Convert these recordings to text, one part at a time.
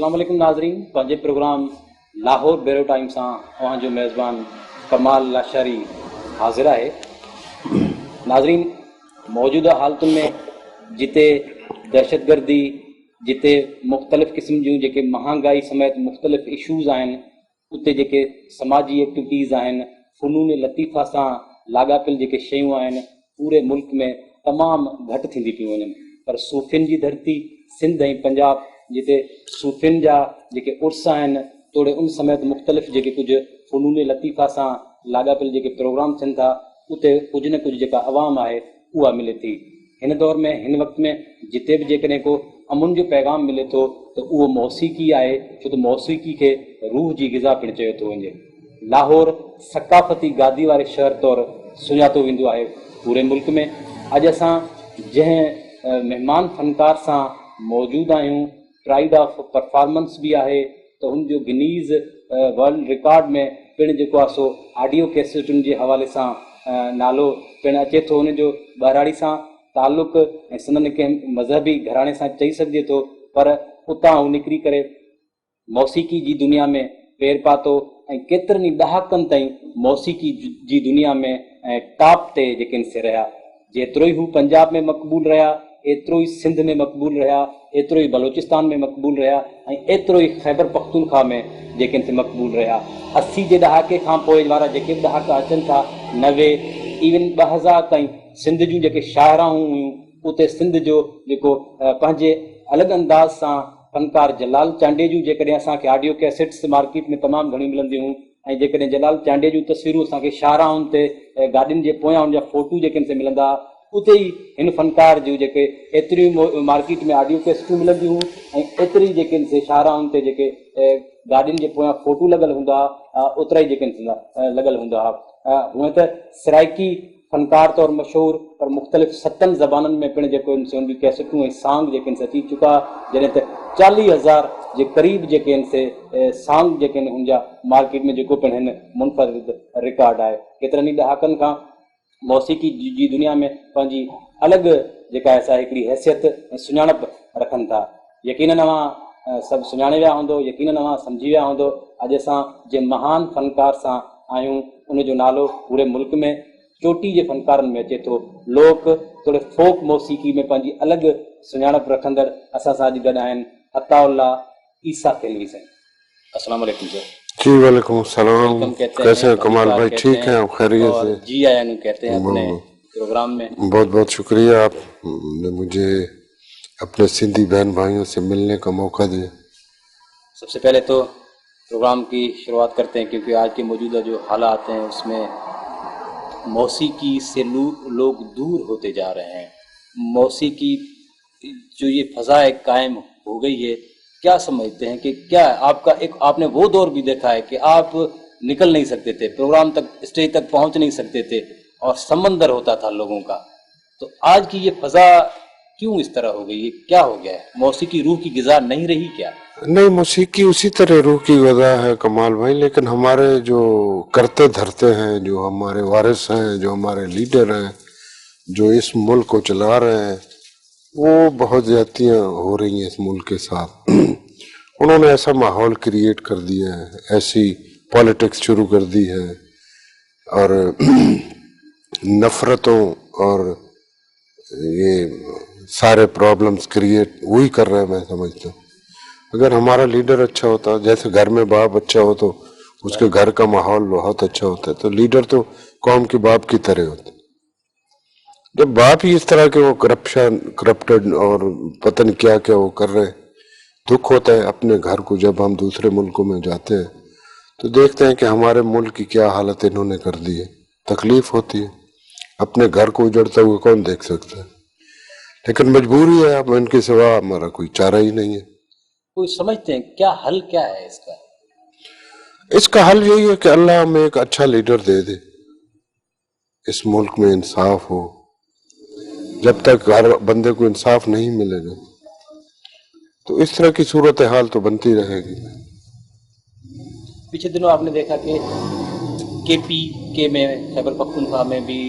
अस्सलाम वालेकुम नाज़रीन, पंहिंजे प्रोग्राम लाहौर बेरो टाइम सां तव्हांजो मेज़बान कमाल लाशारी हाज़िर आहे। नाज़रीन, मौजूदा हालतुनि में जिते दहशतगर्दी, जिते मुख़्तलिफ़ क़िस्म जूं जेके महांगाई समेत मुख़्तलिफ़ इशूज़ आहिनि, उते जेके समाजी एक्टिविटीज़ आहिनि, फ़नून लतीफ़ा सां लाॻापियल जेके शयूं आहिनि, पूरे मुल्क में तमामु घटि थींदी पियूं वञनि। पर सूफ़ियुनि जी धरती सिंध ऐं पंजाब, जिते सूफ़ियुनि जा जेके उर्स आहिनि, तोड़े उन समेत मुख़्तलिफ़ जेके कुझु फ़नून लतीफ़ा सां लाॻापियल जेके प्रोग्राम थियनि था, उते कुझु न कुझु जेका आवाम आहे उहा मिले थी। हिन दौर में, हिन वक़्त में जिते बि जेकॾहिं को अमुन जो पैगाम मिले थो त उहो मौसीक़ी आहे, छो त मौसीक़ी खे रूह जी ग़िज़ा पिणु चयो थो वञे। लाहौर सक़ाफ़ती गादी वारे शहर तौरु सुञातो वेंदो आहे पूरे मुल्क में। अॼु असां जंहिं महिमान फ़नकार सां मौजूदु आहियूं, प्राइड ऑफ परफॉर्मेंस बि आहे, त हुनजो गिनीज़ वर्ल्ड रिकॉर्ड में पिणु जेको आहे सो ऑडियो कैसेटुनि जे हवाले सां नालो पिणु अचे थो। हुनजो ॿहिराड़ी सां तालुक़ ऐं संदनि कंहिं मज़हबी घराणे सां चई सघिजे थो, पर उतां हू निकिरी करे मौसीक़ी जी दुनिया में पेर पातो ऐं केतिरनि ई ॾहाकनि ताईं मौसीक़ी जी दुनिया में ऐं टॉप ते जेके से रहिया। जेतिरो ई हू पंजाब में मक़बूल रहिया, एतिरो ई सिंध में मक़बूल रहिया, एतिरो ई बलोचिस्तान में मक़बूल रहिया ऐं एतिरो ई ख़ैबर पख्तूनख्वा में जेके से मक़बूल रहिया। 80 जे ॾहाके खां पोइ वारा जेके बि ॾहाका अचनि था, 90 इवन 2000 ताईं सिंध जूं जेके शाइराऊं हुयूं, उते सिंध जो जेको पंहिंजे अलॻि अंदाज़ सां फ़नकार जलाल चांडे जूं जेकॾहिं असांखे ऑडियो कैसेट्स मार्केट में तमामु घणियूं मिलंदियूं हुयूं, ऐं जेकॾहिं जलाल चांडे जूं तस्वीरूं असांखे शाहराउनि ते गाॾियुनि जे पोयां हुन जा फ़ोटू जेके से मिलंदा, उते ई हिन फ़नकार जूं जेके एतिरियूं मार्केट में ऑडियो कैसेटूं मिलंदियूं हुयूं ऐं एतिरी जेके से शाहराउनि ते जेके गाॾियुनि जे पोयां फ़ोटू लॻल हूंदा हुआ, ओतिरा ई जेके लॻल हूंदा हुआ। हूअं त सराइकी फ़नकार तौरु मशहूरु, पर मुख़्तलिफ़ 7 ज़बाननि में पिणु जेको हुनजी कैसेटूं ऐं सॉन्ग जेके अची चुका, जॾहिं त 40,000 जे क़रीब जेके से सॉन्ग जेके हुनजा मार्केट में जेको पिणु हिन मुनफ़रिद रिकॉर्ड आहे। केतिरनि ई ॾहाकनि खां मौसीक़ी जी दुनिया में पंहिंजी अलॻि जेका आहे सा हिकिड़ी हैसियत ऐं सुञाणप रखनि था। यकीनन अव्हां सभु सुञाणे विया हूंदो, यकीनन अव्हां सम्झी विया हूंदो, अॼु असां जंहिं महान फ़नकार सां आहियूं, उनजो नालो पूरे मुल्क में चोटी जे फ़नकारनि में अचे थो। लोक थोरे फोक मौसीक़ी में पंहिंजी अलॻि सुञाणप रखंदड़ असां सां अॼु गॾु आहिनि अताउल्ला ईसा खेलवी साईं। अस्सलाम वालेकुम सर। जी वालेकुम सलाम। कैसे हैं कमाल भाई? ठीक हैं, खैरियत से? जी आया नु कहते हैं अपने प्रोग्राम में। बहुत बहुत शुक्रिया आपने मुझे अपने सिंधी बहन भाइयों से मिलने का मौका दिया। सबसे पहले तो प्रोग्राम की शुरुआत करते हैं, क्योंकि आज के मौजूदा जो हालात हैं उसमें मौसीक़ी से लोग दूर होते जा रहे हैं। मौसीक़ी जो ये फ़ज़ा कायम हो गई है, क्या समझते हैं कि क्या आपका एक आपने वो दौर भी देखा है कि आप निकल नहीं सकते थे, प्रोग्राम तक, स्टेज तक पहुंच नहीं सकते थे और समंदर होता था लोगों का, तो आज की ये फ़ज़ा क्यों इस तरह हो गई है? क्या हो गया है? मौसीक़ी रूह की ग़िज़ा नहीं रही क्या? नहीं, मौसीक़ी उसी तरह रूह की ग़िज़ा है कमाल भाई, लेकिन हमारे जो करते धरते हैं, जो हमारे वारिस हैं, जो हमारे लीडर हैं, जो इस मुल्क को चला रहे हैं, वो बहुत ज़्यादतियाँ हो रही हैं इस मुल्क के साथ। उन्होंने ऐसा माहौल क्रिएट कर दिया है, ऐसी पॉलिटिक्स शुरू कर दी है और नफ़रतों और ये सारे प्रॉब्लम्स क्रिएट वही कर रहे हैं। मैं समझता हूँ अगर हमारा लीडर अच्छा होता, जैसे घर में बाप अच्छा हो तो उसके घर का माहौल बहुत अच्छा होता है, तो लीडर तो कौम के बाप की तरह होता। जब बाप ही इस तरह के वो करप्टेड और पता नहीं क्या क्या वो कर रहे, दुख होता है अपने घर को। जब हम दूसरे मुल्कों में जाते हैं तो देखते हैं कि हमारे मुल्क की क्या हालत इन्होंने कर दी है, तकलीफ होती है। अपने घर को उजड़ता हुआ कौन देख सकता है, लेकिन मजबूरी है, अब इनके सिवा हमारा कोई चारा ही नहीं है। कोई समझते हैं क्या हल क्या है इसका? इसका हल यही है कि अल्लाह हमें एक अच्छा लीडर दे दे, इस मुल्क में इंसाफ हो। जब तक हर बंदे को इंसाफ नहीं मिलेगा तो इस तरह की सूरत हाल तो बनती रहेगी। पिछले दिनों आपने देखा कि KPK में, खैबर पख्तूनख्वा में भी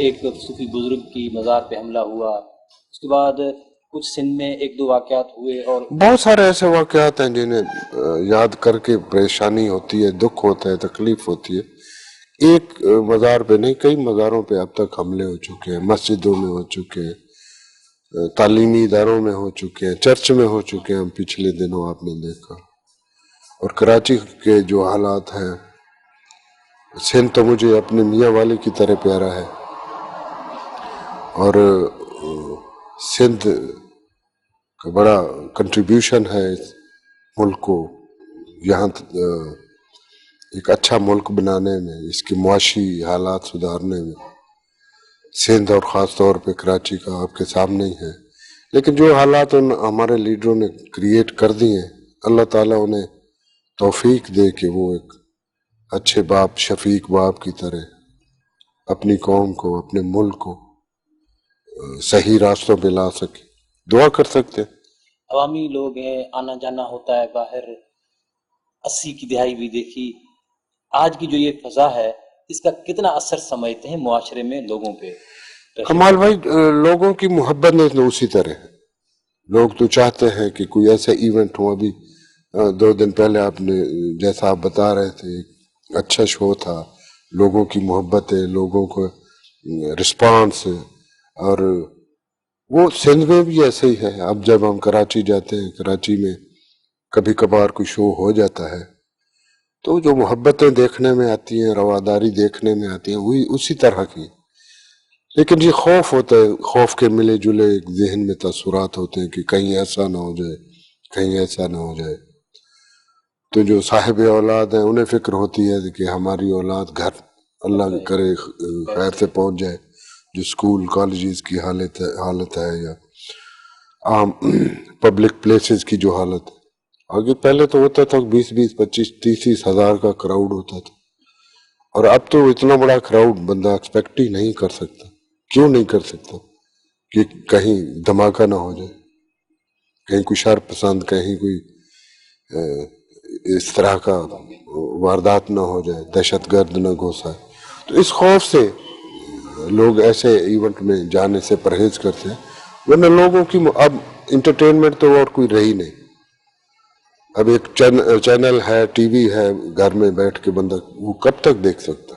एक सूफी बुजुर्ग की मज़ार पे हमला हुआ। उसके बाद کچھ سندھ میں ایک دو واقعات ہوئے اور بہت سارے ایسے واقعات ہیں جنہیں یاد کر کے پریشانی ہوتی ہے، دکھ ہوتا ہے، تکلیف ہوتی ہے. ایک مزار پہ نہیں، کئی مزاروں پہ اب تک حملے ہو چکے ہیں، مسجدوں میں ہو چکے ہیں، تعلیمی اداروں میں ہو چکے ہیں، چرچ میں ہو چکے ہیں پچھلے دنوں آپ نے دیکھا. اور کراچی کے جو حالات ہیں، سندھ تو مجھے اپنے میاں والے کی طرح پیارا ہے، اور سندھ کا بڑا کنٹریبیوشن ہے اس ملک کو یہاں ایک اچھا ملک بنانے میں، اس کی معاشی حالات سدھارنے میں. سندھ اور خاص طور پہ کراچی کا آپ کے سامنے ہی ہے. لیکن جو حالات ہمارے لیڈروں نے کریٹ کر دیے ہیں، اللہ تعالیٰ انہیں توفیق دے کہ وہ ایک اچھے باپ، شفیق باپ کی طرح اپنی قوم کو، اپنے ملک کو صحیح راستوں پہ لا سکے. دعا کر سکتے ہیں. عوامی لوگ ہیں، آنا جانا ہوتا ہے باہر. 80 کی دہائی بھی دیکھی. آج کی جو یہ فضا ہے، اس کا کتنا اثر سمجھتے ہیں معاشرے میں لوگوں پہ؟ کمال بھائی، لوگوں کی محبت نے اسی طرح ہے. لوگ تو چاہتے ہیں کہ کوئی ایسا ایونٹ ہو. ابھی 2 دن پہلے آپ نے، جیسا آپ بتا رہے تھے، ایک اچھا شو تھا. لوگوں کی محبت ہے، لوگوں کو رسپانس ہے. اور وہ سندھ میں بھی ایسے ہی ہے. اب جب ہم کراچی جاتے ہیں، کراچی میں کبھی کبھار کوئی شو ہو جاتا ہے، تو جو محبتیں دیکھنے میں آتی ہیں، رواداری دیکھنے میں آتی ہیں، وہی اسی طرح کی. لیکن یہ خوف ہوتا ہے، خوف کے ملے جلے ایک ذہن میں تاثرات ہوتے ہیں کہ کہیں ایسا نہ ہو جائے، کہیں ایسا نہ ہو جائے. تو جو صاحب اولاد ہیں انہیں فکر ہوتی ہے کہ ہماری اولاد گھر اللہ کرے خیر سے پہنچ جائے. جو اسکول کالجز کی حالت ہے یا عام پبلک پلیسز کی جو حالت ہے. آگے پہلے تو ہوتا تھا 20 25 30 ہزار کا کراؤڈ ہوتا تھا، اور اب تو اتنا بڑا کراؤڈ بندہ ایکسپیکٹ ہی نہیں کر سکتا. کیوں نہیں کر سکتا؟ کہ کہیں دھماکہ نہ ہو جائے، کہیں کوئی شر پسند، کہیں کوئی اس طرح کا واردات نہ ہو جائے، دہشت گرد نہ گھسائے. تو اس خوف سے لوگ ایسے ایونٹ میں جانے سے پرہیز کرتے ہیں. ورنہ لوگوں کی اب انٹرٹینمنٹ تو اور کوئی رہی نہیں. اب ایک چینل ہے، ٹی وی ہے، گھر میں بیٹھ کے بندہ وہ کب تک دیکھ سکتا.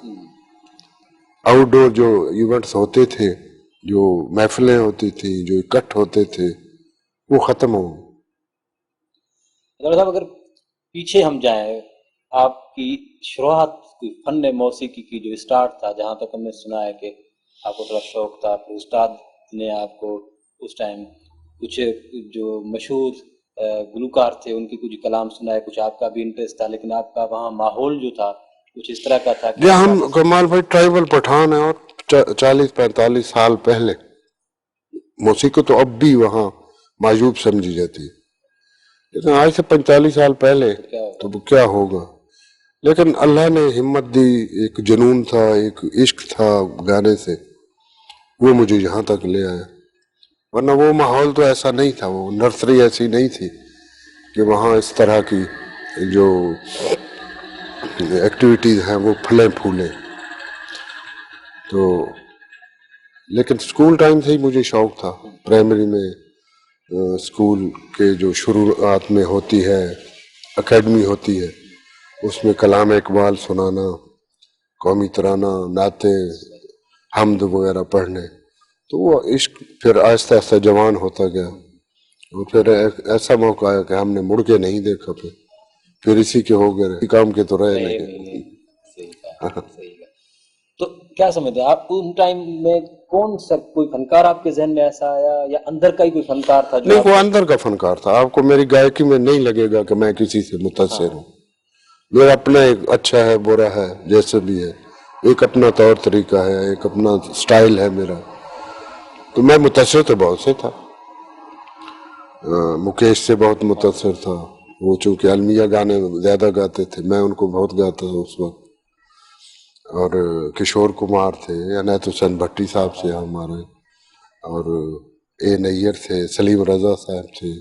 آؤٹ ڈور جو ایونٹس ہوتے تھے، جو محفلیں ہوتی تھیں، جو اکٹھ ہوتے تھے، وہ ختم ہو. ڈاکٹر صاحب، اگر پیچھے ہم جائیں، آپ کی شروعات کوئی فن موسیقی کی جو اسٹارٹ تھا، جہاں تک ہم نے سنا ہے کہ آپ کو تھوڑا شوق تھا، پھر استاد نے آپ کو اس ٹائم کچھ جو مشہور گلوکار تھے ان کی کچھ کلام سنائے، کچھ آپ کا بھی انٹرسٹ تھا، لیکن آپ کا وہاں ماحول جو تھا کچھ اس طرح کا تھا کہ ہم کمال بھائی ٹرائبل پٹھان ہیں، اور 40 45 سال پہلے موسیقی تو اب بھی وہاں معیوب سمجھی جاتی ہے. لیکن آج سے 45 سال پہلے تو وہ کیا ہوگا. لیکن اللہ نے ہمت دی، ایک جنون تھا، ایک عشق تھا گانے سے، وہ مجھے یہاں تک لے آیا. ورنہ وہ ماحول تو ایسا نہیں تھا، وہ نرسری ایسی نہیں تھی کہ وہاں اس طرح کی جو ایکٹیویٹیز ہیں وہ پھلیں پھولیں. تو لیکن سکول ٹائم سے ہی مجھے شوق تھا. پرائمری میں سکول کے جو شروعات میں ہوتی ہے، اکیڈمی ہوتی ہے، اس میں کلام اقبال سنانا، قومی ترانہ، نعتیں، حمد وغیرہ پڑھنے. تو وہ عشق پھر آہستہ آہستہ جوان ہوتا گیا. اور پھر ایسا موقع آیا کہ ہم نے مڑ کے نہیں دیکھا. پھر اسی کے ہو گئے، کام کے تو رہے نہیں. صحیح کہا. تو کیا سمجھتے ہیں آپ ان ٹائم میں کون سا کوئی فنکار آپ کے ذہن میں ایسا آیا، یا اندر کا ہی کوئی فنکار تھا جو نہیں، وہ اندر کا فنکار تھا. آپ کو میری گائکی میں نہیں لگے گا کہ میں کسی سے متاثر ہوں. میرا اپنا ایک اچھا ہے، برا ہے، جیسے بھی ہے، ایک اپنا طور طریقہ ہے، ایک اپنا سٹائل ہے میرا. تو میں متاثر تو بہت سے تھا. مکیش سے بہت متاثر تھا. وہ چونکہ المیہ گانے زیادہ گاتے تھے، میں ان کو بہت گاتا تھا اس وقت. اور کشور کمار تھے، عنایت حسین بھٹی صاحب سے ہمارے، اور اے نیر تھے، سلیم رضا صاحب تھے،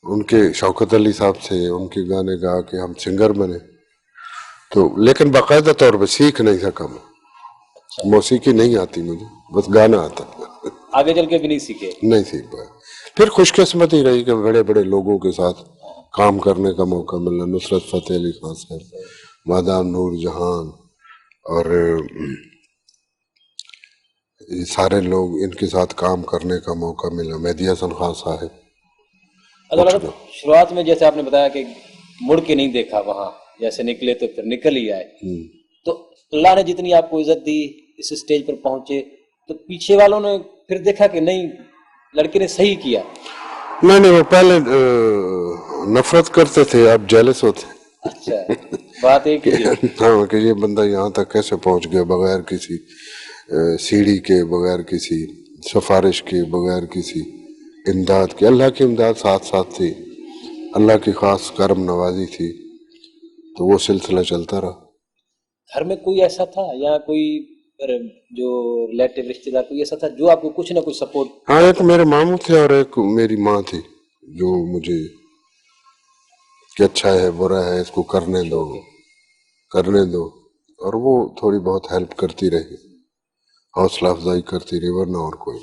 ان کے شوکت علی صاحب سے ان کے گانے گا کے ہم سنگر بنے. تو لیکن باقاعدہ طور پہ سیکھ نہیں سکا میں. موسیقی نہیں آتی مجھے، بس گانا آتا. आगे चल के भी नहीं सीखे। नहीं सीख पाए। फिर खुशकिस्मती रही कि बड़े बड़े लोगों के साथ काम करने का मौका मिला, नुसरत फतेह अली खान साहब, मादाम नूर जहान, और ये सारे लोग, इनके साथ काम करने का मौका मिला, मेहदी हसन खान साहब। अल्लाह ताला, शुरुआत में जैसे आपने बताया कि मुड़ के नहीं देखा, वहां जैसे निकले तो फिर निकल ही आए, तो अल्लाह ने जितनी आपको इज्जत दी, इस स्टेज पर पहुंचे, तो पीछे वालों ने फिर देखा कि नहीं लड़के ने सही किया। नहीं नहीं, वो पहले नफरत करते थे, आप जेलस होते। अच्छा, बात एक ही है। हाँ, कि ये बंदा यहाँ तक कैसे पहुंच गया बगैर किसी सीढ़ी के, बगैर किसी सिफारिश के, बगैर किसी इमदाद के। अल्लाह की इमदाद साथ साथ थी, अल्लाह की खास करम नवाजी थी, तो वो सिलसिला चलता रहा। घर में कोई ऐसा था या कोई जो रिलेटिव रिश्तेदार कोई ऐसा था जो आपको कुछ ना कुछ सपोर्ट? हाँ, एक मेरे मामू थे और एक मेरी माँ थी, जो मुझे कि अच्छा है बुरा है इसको करने दो, करने दो, और वो थोड़ी बहुत हेल्प करती रही, हौसला अफजाई करती रही, वरना और कोई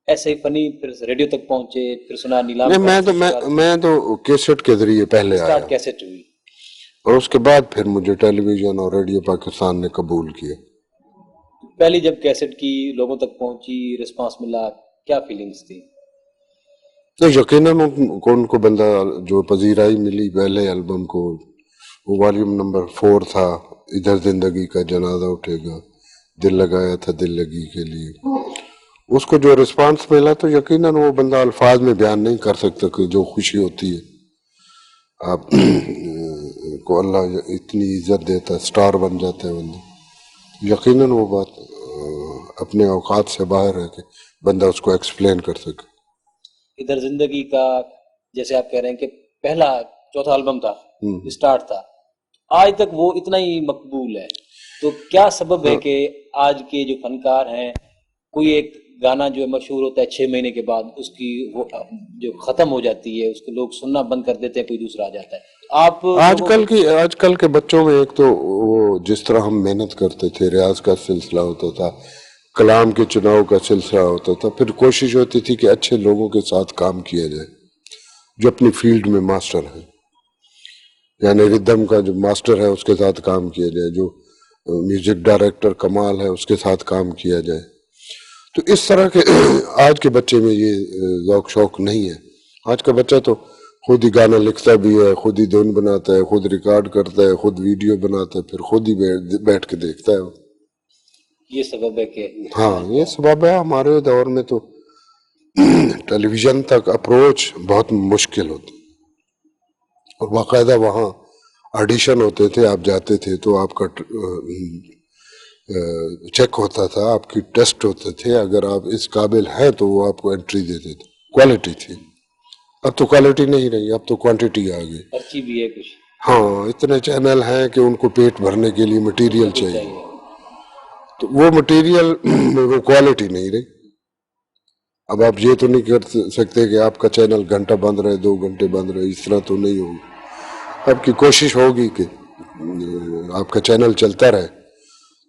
ऐसे ही फनी फिर रेडियो तक पहुंचे, फिर सुना नीलाम नहीं। का मैं तो कैसेट के जरिए पहले आया, स्टार्ट कैसे हुई? और उसके बाद फिर मुझे टेलीविजन और रेडियो पाकिस्तान ने कबूल किया। पहली जब कैसेट की लोगों तक पहुंची, रिस्पांस मिला, क्या फीलिंग्स थी? तो यकीनन उनको बंदा जो पजीराई मिली पहले एल्बम को, वो वॉल्यूम नंबर 4 था, इधर जिंदगी का जनाजा उठेगा, दिल लगाया था दिल लगी के लिए, उसको जो रिस्पांस मिला, तो यकीनन वो बंदा अल्फाज में बयान नहीं कर सकता कि जो खुशी होती है। आप को अल्लाह इतनी इज्जत देता है, स्टार बन जाता है बंदा, यकीनन वो बात अपने औकात से बाहर है कि बंदा उसको एक्सप्लेन कर सके। इधर जिंदगी का, जैसे आप कह रहे हैं कि पहला चौथा एल्बम था, स्टार्ट था, आज तक वो इतना ही मकबूल है, तो क्या सबब है कि आज के जो फनकार हैं, कोई एक गाना जो है मशहूर होता है 6 महीने के बाद उसकी वो जो खत्म हो जाती है, उसको लोग सुनना बंद कर देते हैं, कोई दूसरा आ जाता है। आप आजकल के बच्चों में एक तो वो जिस तरह हम मेहनत करते थे, रियाज का सिलसिला होता था, कलाम के चुनाव का सिलसिला होता था, फिर कोशिश होती थी कि अच्छे लोगों के साथ काम किया जाए जो अपनी फील्ड में मास्टर है, यानी रिदम का जो मास्टर है उसके साथ काम किया जाए, जो म्यूजिक डायरेक्टर कमाल है उसके साथ काम किया जाए। तो इस तरह के आज के बच्चे में ये ज़ौक शौक नहीं है। आज का बच्चा तो खुद ही गाना लिखता भी है, खुद ही धुन बनाता है, खुद रिकॉर्ड करता है, खुद वीडियो बनाता है, फिर खुद ही बैठ के देखता है। ये सबब है कि हाँ, ये सबब है। हमारे दौर में तो टेलीविजन तक अप्रोच बहुत मुश्किल होती, और बाकायदा वहाँ ऑडिशन होते थे, आप जाते थे तो आपका चेक होता था, आपकी टेस्ट होते थे, अगर आप इस काबिल हैं तो वो आपको एंट्री देते थे, क्वालिटी थी। अब तो क्वालिटी नहीं रही, अब तो क्वांटिटी आ गई। पर्ची भी है कुछ। हाँ, इतने चैनल हैं कि उनको पेट भरने के लिए मटेरियल चाहिए, तो वो मटेरियल में वो क्वालिटी नहीं रही। अब आप ये तो नहीं कर सकते कि आपका चैनल घंटा बंद रहे, 2 घंटे बंद रहे, इस तरह तो नहीं होगी। आपकी कोशिश होगी कि आपका चैनल चलता रहे,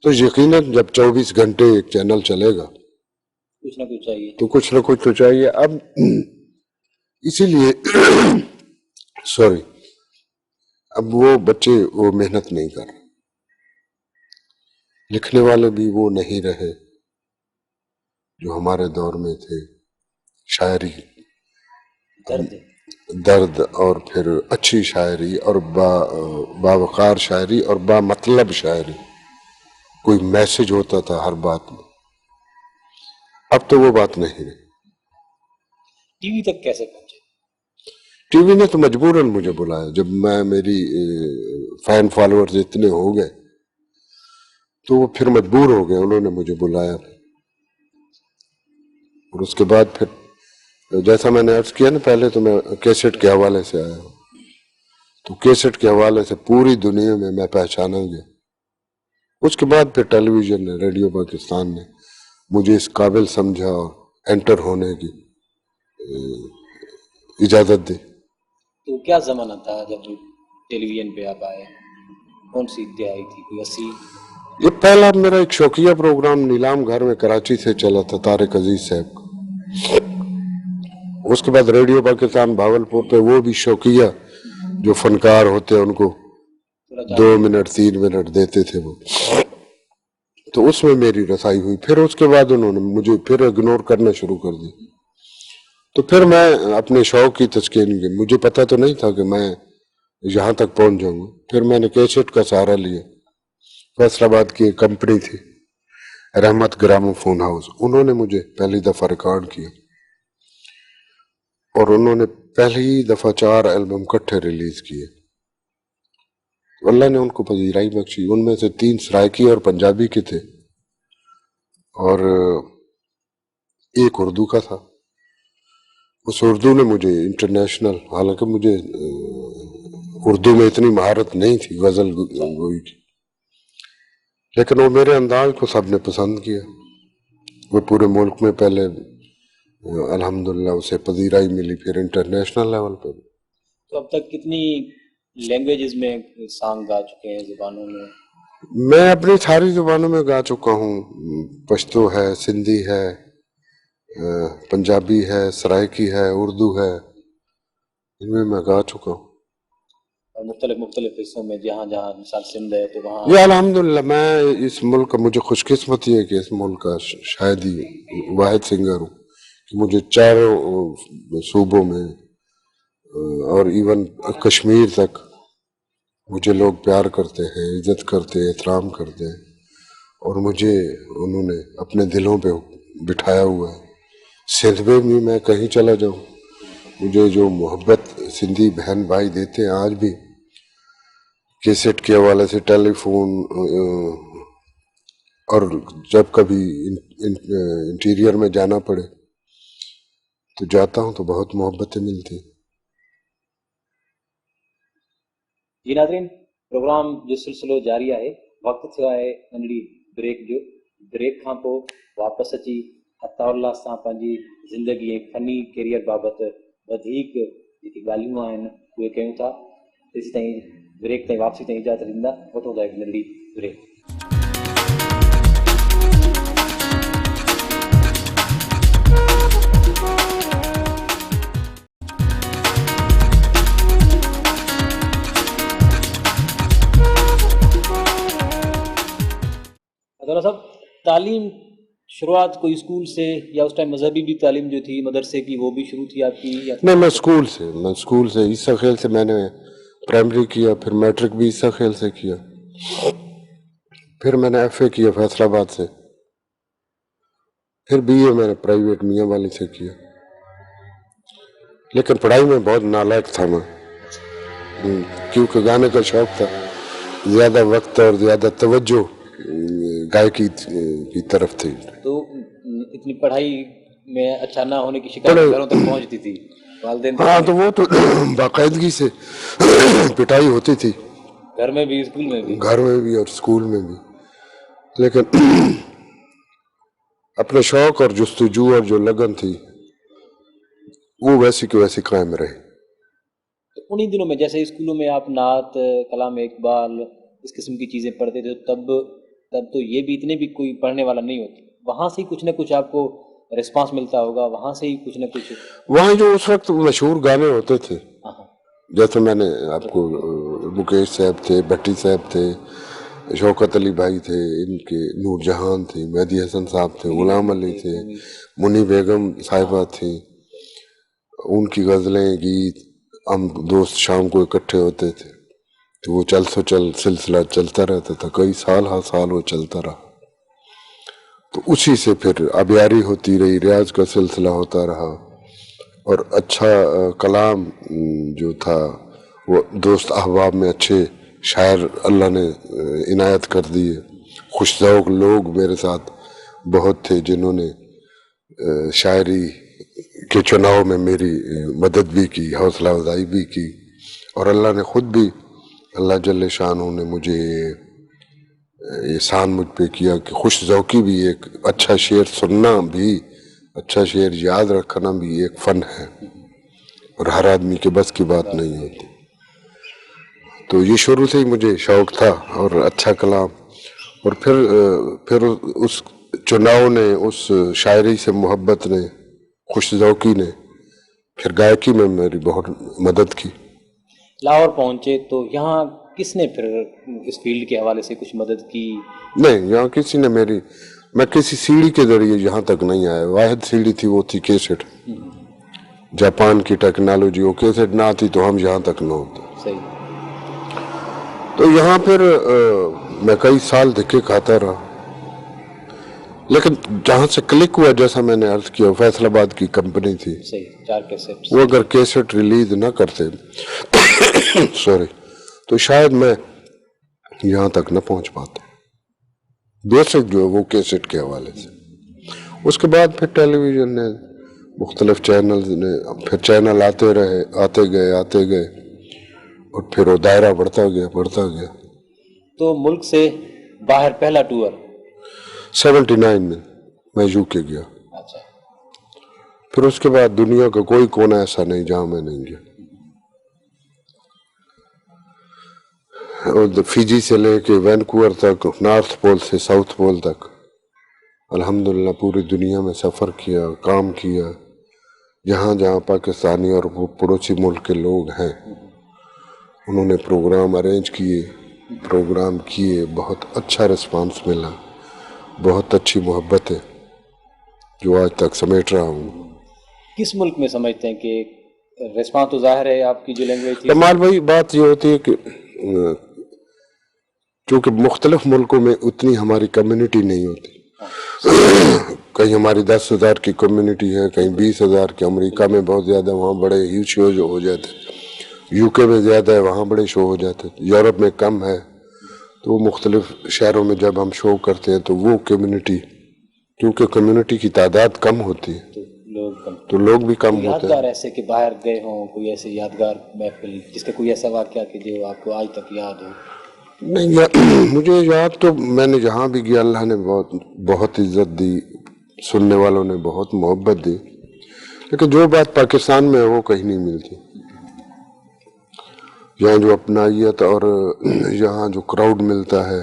तो यकीनन जब 24 घंटे एक चैनल चलेगा कुछ ना कुछ चाहिए, तो कुछ ना कुछ तो चाहिए। अब इसीलिए सॉरी, अब वो बच्चे वो मेहनत नहीं कर रहे, लिखने वाले भी वो नहीं रहे जो हमारे दौर में थे। शायरी, दर्द और फिर अच्छी शायरी और बावकार शायरी और बामतलब शायरी, कोई मैसेज होता था हर बात में। अब तो वो बात नहीं रही। टीवी तक कैसे पहुंचे? टीवी ने तो मजबूरन मुझे बुलाया, जब मेरी फैन फॉलोअर्स इतने हो गए तो वो फिर मजबूर हो गए, उन्होंने मुझे बुलाया। और उसके बाद फिर जैसा मैंने अर्ज किया ना पहले, तो मैं कैसेट के हवाले से आया हूँ, तो कैसेट के हवाले से पूरी दुनिया में मैं पहचाना गया। उसके बाद फिर टेलीविजन ने, रेडियो पाकिस्तान ने मुझे इस काबिल समझा और एंटर होने की इजाजत दी। तो क्या जमाना था जब टेलीविजन पे आप आए? कौन सी दिहाई थी, कोई 80? ये पहला मेरा एक शौकिया प्रोग्राम नीलाम घर में कराची से चला था, तारिक अजीज साहब का। उसके बाद रेडियो पाकिस्तान भावलपुर पे वो भी शौकिया जो फनकार होते हैं उनको 2 मिनट 3 मिनट देते थे वो, तो उसमें मेरी रसाई हुई। फिर उसके बाद उन्होंने मुझे फिर इग्नोर करना शुरू कर दिया। तो फिर मैं अपने शौक की तस्कीन की, मुझे पता तो नहीं था कि मैं यहाँ तक पहुंच जाऊंगा। फिर मैंने कैसेट का सहारा लिया। फैसलाबाद की एक कंपनी थी रहमत ग्रामोफोन हाउस, उन्होंने मुझे पहली दफा रिकॉर्ड किया और उन्होंने पहली दफा 4 एल्बम इकट्ठे रिलीज किए। अल्लाह ने उनको पजीराई बख्शी। उनमें से 3 सराइकी और पंजाबी के थे और एक उर्दू का था। उस उर्दू ने मुझे इंटरनेशनल, हालांकि मुझे उर्दू में इतनी महारत नहीं थी गजल गोई की, लेकिन वो मेरे अंदाज को सबने पसंद किया। वो पूरे मुल्क में पहले अल्हम्दुलिल्लाह उसे पजीराई मिली, फिर इंटरनेशनल लेवल पे। तो अब तक कितनी लैंग्वेजेस में सॉन्ग गा चुके हैं, जुबानों में? मैं अपनी सारी जुबानों में गा चुका हूँ। पश्तो है, सिंधी है, पंजाबी है, सराइकी है, उर्दू है, इनमें मैं गा चुका हूँ। और मुख्तलिफ हिस्सों में, जहाँ जहाँ मिसाल सिंध है तो वहाँ। ये अल्हम्दुलिल्लाह मैं इस मुल्क का, मुझे खुशकिस्मती है कि इस मुल्क का शायद ही वाहिद सिंगर हूँ कि मुझे चारों सूबों में और इवन कश्मीर तक मुझे लोग प्यार करते हैं, इज्जत करते हैं, एहतराम करते हैं और मुझे उन्होंने अपने दिलों पे बिठाया हुआ है। सिंध में भी मैं कहीं चला जाऊँ, मुझे जो मोहब्बत सिंधी बहन भाई देते हैं आज भी, कैसेट के हवाले से, टेलीफोन, और जब कभी इंटीरियर में जाना पड़े तो जाता हूँ तो बहुत मोहब्बतें मिलती। जी नाज़रीन, प्रोग्राम जो सिलसिलो जारी है, वक्त थियो आहे नंढड़ी ब्रेक जो। ब्रेक खां पोइ वापसि अची अताउल्लाह सां पंहिंजी ज़िंदगी ऐं फनी कैरियर बाबति वधीक जेकी ॻाल्हियूं आहिनि उहे कयूं था। तेसि ताईं ब्रेक ताईं वापसी ताईं इजाज़त ॾींदा, वठूं था हिकु नंढड़ी ब्रेक। अदौला साहब, तालीम शुरुआत कोई स्कूल से या उस टाइम मजहबी भी तालीम जो थी मदरसे की वो भी शुरू थी आपकी या? नहीं, मैं स्कूल से ईसा खेल से मैंने प्राइमरी किया, फिर मैट्रिक भी ईसा खेल से किया, फिर मैंने FA किया फैसलाबाद से, फिर BA मैंने प्राइवेट मियाँ वाली से किया। लेकिन पढ़ाई में बहुत नालायक था मैं, क्योंकि गाने का शौक था, ज्यादा वक्त और ज्यादा तवज्जो गायकी की तरफ थी। तो इतनी पढ़ाई में अच्छा ना होने की शिकायत घरों तक पहुंचती थी वालिदैन? हाँ, तो वो तो बाकायदगी से पिटाई होती थी, घर में भी, स्कूल में भी। घर में भी और स्कूल में भी। लेकिन अपने शौक और जुस्तजू और जो लगन थी वो वैसी की वैसी कायम रही। तो उन्हीं दिनों में जैसे स्कूलों में आप नात, कलाम इकबाल, इस किस्म की चीज़ें पढ़ते थे, तब तो ये भी इतने भी कोई पढ़ने वाला नहीं होता, वहाँ से ही कुछ ना कुछ आपको रिस्पांस मिलता होगा, वहाँ से ही कुछ ना कुछ। वहाँ जो उस वक्त मशहूर गाने होते थे, हाँ, जैसे मैंने आपको मुकेश साहब थे, भट्टी साहब थे, शौकत अली भाई थे, इनके नूरजहान थे, मेहदी हसन साहब थे, गुलाम अली थे, मुनी बेगम साहिबा थी, उनकी गज़लें, गीत, हम दोस्त शाम को इकट्ठे होते थे तो वो चल सो चल सिलसिला चलता रहता था, कई साल हर साल वो चलता रहा। तो उसी से फिर अबियारी होती रही, रियाज का सिलसिला होता रहा और अच्छा कलाम जो था वो दोस्त अहबाब में अच्छे शायर अल्लाह ने इनायत कर दिए। खुशजौक लोग मेरे साथ बहुत थे जिन्होंने शायरी के चुनाव में मेरी मदद भी की, हौसला अफजाई भी की और अल्लाह ने खुद भी, अल्लाह जल्ले शानहू ने मुझे एहसान मुझ पे किया कि खुश ज़ौकी भी एक अच्छा शेर सुनना भी, अच्छा शेर याद रखना भी एक फ़न है और हर आदमी के बस की बात नहीं होती। तो ये शुरू से ही मुझे शौक़ था और अच्छा कलाम اور پھر اس چناؤ نے، اس شاعری سے محبت نے، خوش ذوقی نے پھر گائکی میں میری بہت مدد کی۔ لاہور پہنچے تو یہاں کس نے پھر اس فیلڈ کے حوالے سے کچھ مدد کی؟ نہیں، یہاں کسی نے میں کسی سیڑھی کے ذریعے یہاں تک نہیں آیا۔ واحد سیڑھی تھی وہ تھی کیسٹ، جاپان کی ٹیکنالوجی، وہ کیسٹ نہ آتی تو ہم یہاں تک نہ ہوتے۔ صحیح۔ تو یہاں پھر میں کئی سال دھکے کھاتا رہا، لیکن جہاں سے کلک ہوا، جیسا میں نے عرض کیا، فیصل آباد کی کمپنی تھی، صحیح، 4 کیسٹ۔ وہ اگر کیسٹ ریلیز نہ کرتے سوری تو شاید میں یہاں تک نہ پہنچ پاتا، بیسک جو ہے وہ کیسٹ کے حوالے سے۔ اس کے بعد پھر ٹیلی ویژن نے، مختلف چینلز نے، پھر چینل آتے رہے، آتے گئے اور پھر وہ دائرہ بڑھتا گیا۔ تو ملک سے باہر پہلا ٹور 79 میں میں یو کے گیا۔ اچھا۔ پھر اس کے بعد دنیا کا کوئی کونا ایسا نہیں جہاں میں نہیں گیا، اور فیجی سے لے کے وینکوور تک، نارتھ پول سے ساؤتھ پول تک، الحمدللہ پوری دنیا میں سفر کیا، کام کیا۔ جہاں جہاں پاکستانی اور پڑوسی ملک کے لوگ ہیں، انہوں نے پروگرام ارینج کیے، بہت اچھا رسپانس ملا، بہت اچھی محبت ہے جو آج تک سمیٹ رہا ہوں۔ کس ملک میں سمجھتے ہیں کہ رسپانس تو ظاہر ہے آپ کی جو لینگویج تھی؟ کمال بھائی، بات یہ ہوتی ہے کہ چونکہ مختلف ملکوں میں اتنی ہماری کمیونٹی نہیں ہوتی، کہیں ہماری 10,000 کی کمیونٹی ہے، کہیں 20,000 کی۔ امریکہ میں بہت زیادہ، وہاں بڑے ہیوج شو ہو جاتے، یو کے میں زیادہ ہے، وہاں بڑے شو ہو جاتے، یورپ میں کم ہے۔ تو مختلف شہروں میں جب ہم شو کرتے ہیں تو وہ کمیونٹی، کیونکہ کمیونٹی کی تعداد کم ہوتی ہے تو لوگ بھی کم ہوتے ہیں۔ یادگار ایسے کہ باہر گئے ہوں، کوئی ایسے یادگار محفل جس کا کوئی ایسا واقعہ کہ جو آپ کو آج تک یاد ہو؟ نہیں، مجھے یاد تو میں نے جہاں بھی گیا اللہ نے بہت عزت دی، سننے والوں نے بہت محبت دی، لیکن جو بات پاکستان میں ہے وہ کہیں نہیں ملتی۔ یہاں جو اپنائیت اور یہاں جو کراؤڈ ملتا ہے،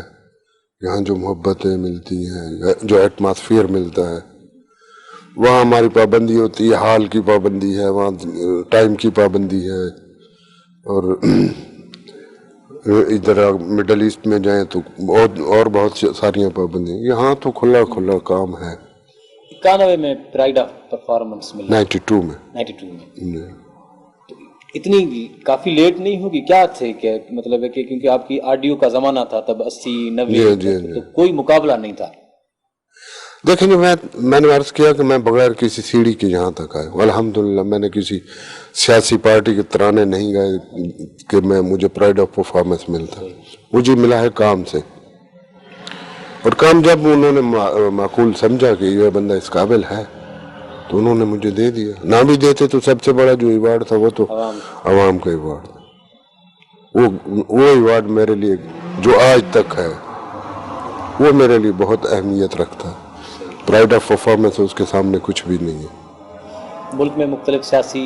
یہاں جو محبتیں ملتی ہیں، جو ایٹماسفیئر ملتا ہے، وہاں ہماری پابندی ہوتی ہے، ہال کی پابندی ہے، وہاں ٹائم کی پابندی ہے، اور ادھر مڈل ایسٹ میں جائیں تو اور بہت ساری پابندیاں۔ یہاں تو کھلا کام ہے۔ 91 میں پرائڈ آف پرفارمنس ملا، 92 میں 92 میں اتنی کافی لیٹ نہیں ہوگی کیا تھے؟ کہ مطلب ہے کہ کیونکہ آپ کی آڈیو کا زمانہ تھا تب 80 90 تو کوئی مقابلہ نہیں تھا۔ دیکھیں جی، میں نے عرض کیا کہ میں بغیر کسی سیڑھی کے یہاں تک آیا ہوں۔ الحمدللہ میں نے کسی سیاسی پارٹی کے ترانے نہیں گائے کہ مجھے پرائڈ آف پرفارمنس ملتا، مجھے ملا ہے کام سے، اور کام جب انہوں نے معقول سمجھا کہ یہ بندہ اس قابل ہے تو انہوں نے مجھے دے دیا۔ نہ بھی دیتے تو سب سے بڑا جو ایوارڈ تھا وہ تو عوام کا ایوارڈ تھا۔ وہ ایوارڈ میرے لیے جو آج تک ہے وہ میرے لیے بہت اہمیت رکھتا ہے۔ پرائڈ آف پرفارمنس اس کے سامنے کچھ بھی نہیں ہے۔ ملک میں مختلف سیاسی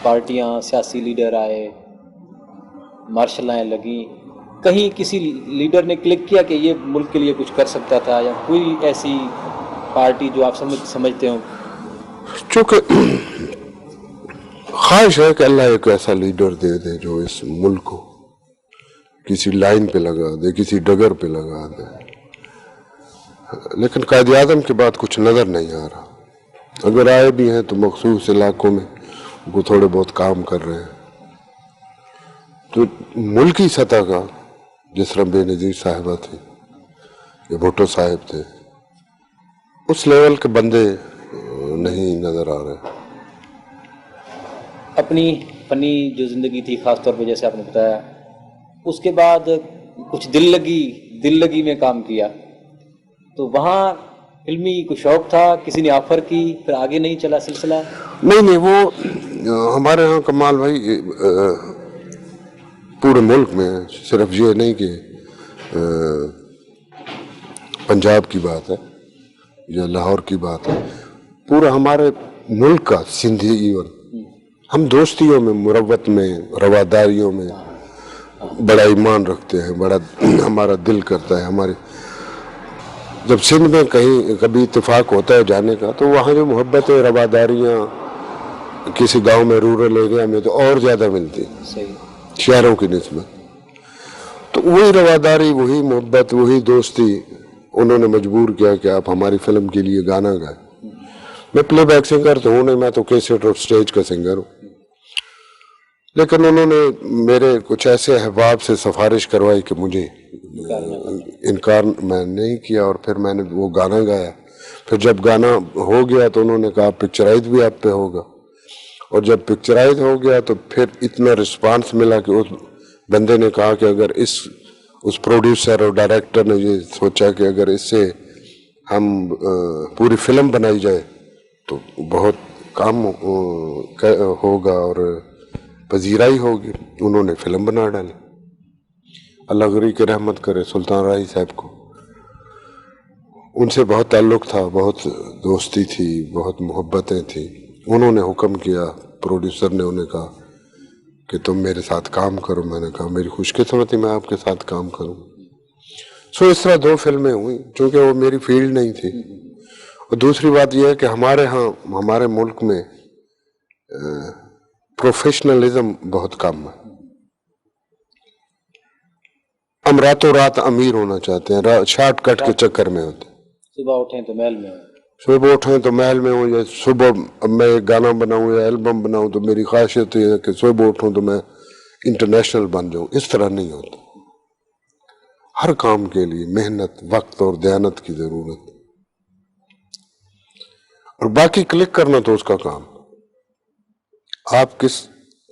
پارٹیاں، سیاسی لیڈر آئے، مارشل لائیں لگیں، کہیں کسی لیڈر نے کلک کیا کہ یہ ملک کے لیے کچھ کر سکتا تھا، یا کوئی ایسی پارٹی جو آپ سمجھتے ہوں؟ چونکہ خواہش ہے کہ اللہ ایک ایسا لیڈر دے دے جو اس ملک کو کسی لائن پہ لگا دے، کسی ڈگر پہ لگا دے، لیکن قائد اعظم کے بعد کچھ نظر نہیں آ رہا۔ اگر آئے بھی ہیں تو مخصوص علاقوں میں وہ تھوڑے بہت کام کر رہے ہیں۔ تو ملکی سطح کا جس طرح بے نظیر صاحبہ تھی یا بھٹو صاحب تھے، اس لیول کے بندے نہیں نظر آ رہے۔ اپنی فنی جو زندگی تھی، خاص طور پہ جیسے آپ نے بتایا، اس کے بعد کچھ دل لگی میں کام کیا، تو وہاں فلمی کوئی شوق تھا، کسی نے آفر کی، پھر آگے نہیں چلا سلسلہ؟ نہیں، وہ ہمارے ہاں کمال بھائی پورے ملک میں، صرف یہ نہیں کہ پنجاب کی بات ہے یا لاہور کی بات ہے، پورا ہمارے ملک کا، سندھی ایون، ہم دوستیوں میں، مروت میں، رواداریوں میں بڑا ایمان رکھتے ہیں، بڑا ہمارا دل کرتا ہے، جب سندھ میں کہیں کبھی اتفاق ہوتا ہے جانے کا تو وہاں جو محبتیں رواداریاں کسی گاؤں میں رورل ایریا میں تو اور زیادہ ملتی صحیح. شہروں کی نسبت. تو وہی رواداری وہی محبت وہی دوستی انہوں نے مجبور کیا کہ آپ ہماری فلم کے لیے گانا گائیں. میں پلے بیک سنگر تو ہوں نہیں, میں تو کیسٹ اور سٹیج کا سنگر ہوں. لیکن انہوں نے میرے کچھ ایسے احباب سے سفارش کروائی کہ مجھے انکار میں نہیں کیا, اور پھر میں نے وہ گانا گایا. پھر جب گانا ہو گیا تو انہوں نے کہا پکچرائز بھی آپ پہ ہوگا, اور جب پکچرائز ہو گیا تو پھر اتنا رسپانس ملا کہ اس بندے نے کہا کہ اگر اس پروڈیوسر اور ڈائریکٹر نے یہ سوچا کہ اگر اس سے ہم پوری فلم بنائی جائے تو بہت کام ہوگا اور پذیرائی ہوگی. انہوں نے فلم بنا ڈالی. اللہ غری کی رحمت کرے سلطان راہی صاحب کو, ان سے بہت تعلق تھا, بہت دوستی تھی, بہت محبتیں تھیں. انہوں نے حکم کیا, پروڈیوسر نے انہیں کہا کہ تم میرے ساتھ کام کرو. میں نے کہا میری خوش قسمتی میں آپ کے ساتھ کام کروں. سو اس طرح 2 فلمیں ہوئیں, چونکہ وہ میری فیلڈ نہیں تھی. اور دوسری بات یہ ہے کہ ہمارے ہاں ہمارے ملک میں پروفیشنلزم بہت کم ہے. ہم راتوں رات امیر ہونا چاہتے ہیں, شارٹ کٹ کے چکر میں ہوتے ہیں. صبح اٹھیں تو محل میں ہوں, صبح اٹھیں تو محل میں ہوں, یا صبح میں ایک گانا بناؤں یا البم بناؤں تو میری خواہشت یہ ہے کہ صبح اٹھوں تو میں انٹرنیشنل بن جاؤں. اس طرح نہیں ہوتا. ہر کام کے لیے محنت, وقت اور دیانت کی ضرورت, اور باقی کلک کرنا تو اس کا کام. آپ کس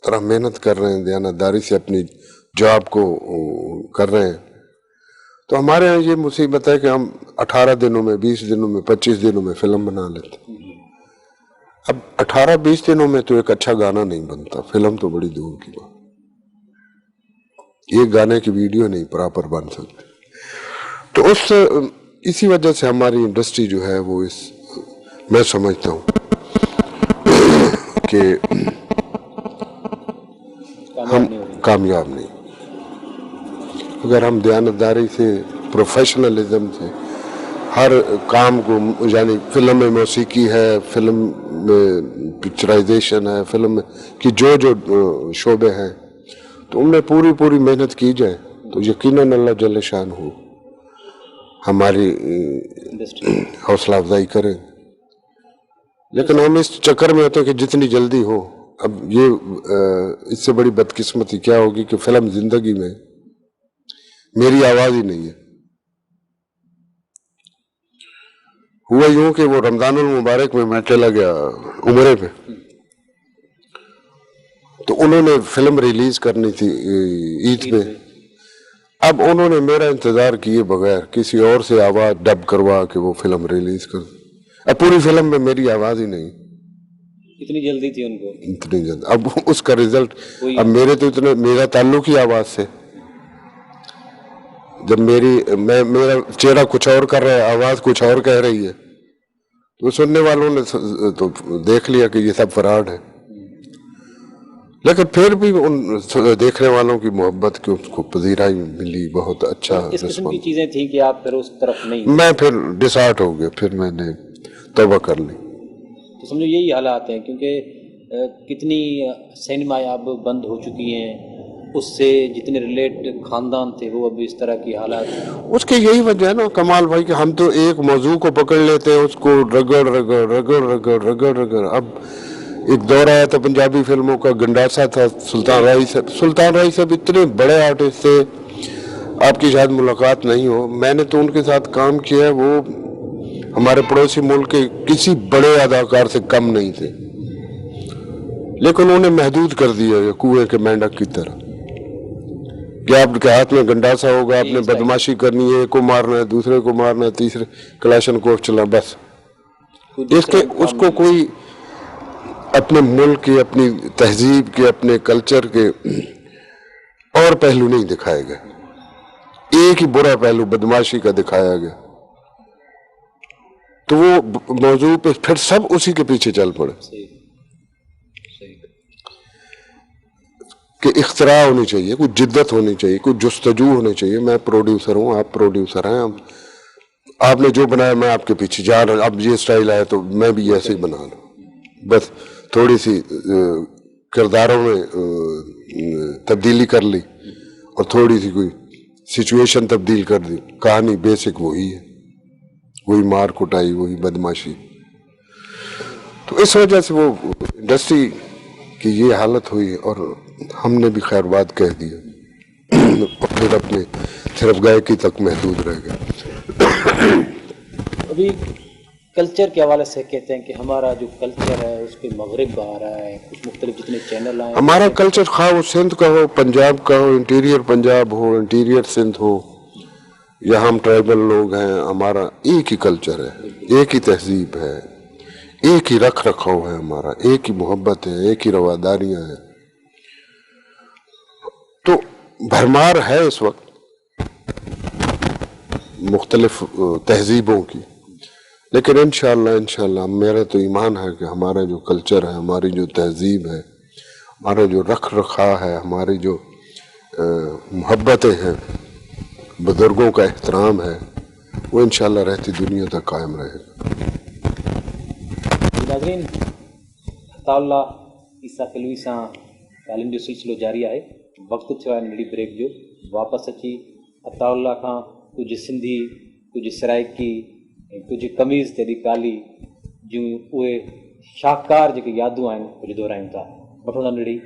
طرح محنت کر رہے ہیں, دیانتداری سے اپنی جاب کو کر رہے ہیں. تو ہمارے یہاں یہ مصیبت ہے کہ ہم 18 دنوں میں 20 دنوں میں 25 دنوں میں فلم بنا لیتے. اب 18-20 دنوں میں تو ایک اچھا گانا نہیں بنتا, فلم تو بڑی دور کی بات. یہ گانے کی ویڈیو نہیں پراپر بن سکتی. تو اسی وجہ سے ہماری انڈسٹری جو ہے وہ میں سمجھتا ہوں کہ ہم کامیاب نہیں. اگر ہم دیانتداری سے, پروفیشنلزم سے ہر کام کو, یعنی فلم میں موسیقی ہے, فلم میں پکچرائزیشن ہے, فلم کی جو شعبے ہیں, تو ان میں پوری محنت کی جائے تو یقیناً اللہ جل شان ہو ہماری حوصلہ افزائی کریں. لیکن ہم اس چکر میں ہوتے ہیں کہ جتنی جلدی ہو. اب یہ اس سے بڑی بدقسمتی کیا ہوگی کہ فلم زندگی میں میری آواز ہی نہیں ہے. ہوا یوں کہ وہ رمضان المبارک میں چلا گیا عمرے پہ, تو انہوں نے فلم ریلیز کرنی تھی عید پہ. اب انہوں نے میرا انتظار کیے بغیر کسی اور سے آواز ڈب کروا کے وہ فلم ریلیز کر. اب پوری فلم میں میری آواز ہی نہیں. اتنی جلدی تھی ان کو, اتنی جلدی. اب اس کا رزلٹ, اب میرا تعلق ہی آواز سے. جب میرا چہرہ کچھ اور کر رہا ہے, آواز کچھ اور کہہ رہی ہے, تو سننے والوں نے تو دیکھ لیا کہ یہ سب فراڈ ہے. لیکن پھر بھی ان دیکھنے والوں کی محبت کی اس کو پذیرائی ملی, بہت اچھا. اس قسم کی چیزیں تھیں کہ آپ پھر اس طرف نہیں, میں پھر ڈسارٹ ہو گیا, پھر میں نے توبہ کر لی. تو سمجھو یہی حالات ہیں, کیونکہ کتنی سینمائیں اب بند ہو چکی ہیں, اس سے جتنے ریلیٹ خاندان تھے وہ اب اس طرح کی حالات. اس کی یہی وجہ ہے نا کمال بھائی کہ ہم تو ایک موضوع کو پکڑ لیتے ہیں, اس کو رگڑ. اب ایک دور آیا تھا پنجابی فلموں کا, گنڈاسا تھا, سلطان راہی صاحب اتنے بڑے آرٹسٹ تھے, آپ کی شاید ملاقات نہیں ہو. میں نے تو ان کے ساتھ کام کیا ہے, وہ ہمارے پڑوسی ملک کے کسی بڑے اداکار سے کم نہیں تھے, لیکن انہوں نے محدود کر دیا کنویں کے مینڈک کی طرح کہ آپ کے ہاتھ میں گنڈاسا ہوگا, آپ نے بدماشی کرنی ہے, ایک کو مارنا ہے, دوسرے کو مارنا ہے, تیسرے کلاشن کوف چلا, بس. اس کو کوئی اپنے ملک کے, اپنی تہذیب کے, اپنے کلچر کے اور پہلو نہیں دکھائے گئے. ایک ہی برا پہلو بدماشی کا دکھایا گیا, تو وہ موضوع پہ پھر سب اسی کے پیچھے چل پڑے کہ اختراع ہونی چاہیے, کوئی جدت ہونی چاہیے, کوئی جستجو ہونی چاہیے. میں پروڈیوسر ہوں, آپ پروڈیوسر ہیں, آپ نے جو بنایا میں آپ کے پیچھے جا رہا ہوں, اب یہ سٹائل ہے تو میں بھی ایسے ہی بنا رہا ہوں, بس تھوڑی سی کرداروں میں تبدیلی کر لی اور تھوڑی سی کوئی سچویشن تبدیل کر دی, کہانی بیسک وہی ہے, وہی مار کٹائی, وہی بدماشی. تو اس وجہ سے وہ انڈسٹری کی یہ حالت ہوئی اور ہم نے بھی خیر بات کہہ دیا اور پھر اپنے صرف گائکی تک محدود رہ گئے. ابھی کلچر کے حوالے سے کہتے ہیں کہ ہمارا جو کلچر ہے اس پہ مغرب آ رہا ہے, کچھ مختلف جتنے چینل آئے ہیں. ہمارا کلچر خواہ وہ سندھ کا ہو, پنجاب کا ہو, انٹیریئر پنجاب ہو, انٹیریئر سندھ ہو, یا ہم ٹرائبل لوگ ہیں, ہمارا ایک ہی کلچر ہے, ایک ہی تہذیب ہے, ایک ہی رکھ رکھاؤ ہے ہمارا, ایک ہی محبت ہے, ایک ہی رواداریاں ہیں. تو بھرمار ہے اس وقت مختلف تہذیبوں کی, لیکن انشاءاللہ میرا تو ایمان ہے کہ ہمارا جو کلچر ہے, ہماری جو تہذیب ہے, ہمارا جو رکھ رکھا ہے, ہماری جو محبتیں ہیں, بزرگوں کا احترام ہے, وہ انشاءاللہ رہتی دنیا تک قائم رہے گا. ناظرین, اللہ عیسیٰ قلوی ساں تعلیم جو سلسلو جاری ہے, وقت थियो आहे नंढी ब्रेक जो, वापसि अची अताउल्ला खां कुझु सिंधी, कुझु सराइकी ऐं कुझु कमीज़ ते काली जूं उहे शाहकार जेके यादूं आहिनि कुझु दोहरायूं था. वठो नंढड़ी